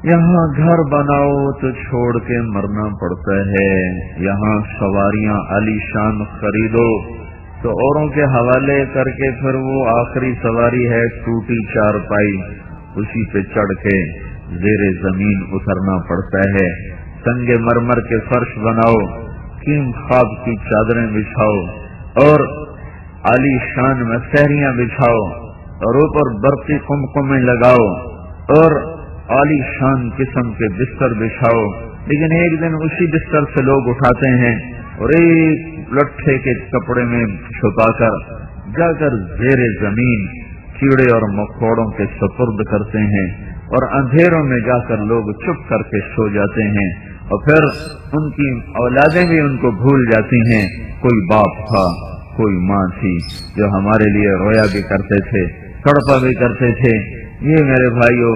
یہاں گھر بناؤ تو چھوڑ کے مرنا پڑتا ہے، یہاں سواریاں عالیشان خریدو تو اوروں کے حوالے کر کے پھر وہ آخری سواری ہے ٹوٹی چارپائی، اسی پہ چڑھ کے زیر زمین اترنا پڑتا ہے۔ سنگ مرمر کے فرش بناؤ، کیم خواب کی چادریں بچھاؤ اور عالی شان میں سہریاں بچھاؤ اور اوپر برقی قمقمیں لگاؤ اور عالی شان قسم کے بستر بچھاؤ، لیکن ایک دن اسی بستر سے لوگ اٹھاتے ہیں اور ایک لٹھے کے کپڑے میں چھپا کر جا کر زیر زمین کیڑے اور مکوڑوں کے سپرد کرتے ہیں، اور اندھیروں میں جا کر لوگ چپ کر کے سو جاتے ہیں، اور پھر ان کی اولادیں بھی ان کو بھول جاتی ہیں۔ کوئی باپ تھا، کوئی ماں تھی جو ہمارے لیے رویا بھی کرتے تھے، تڑپا بھی کرتے تھے۔ یہ میرے بھائیوں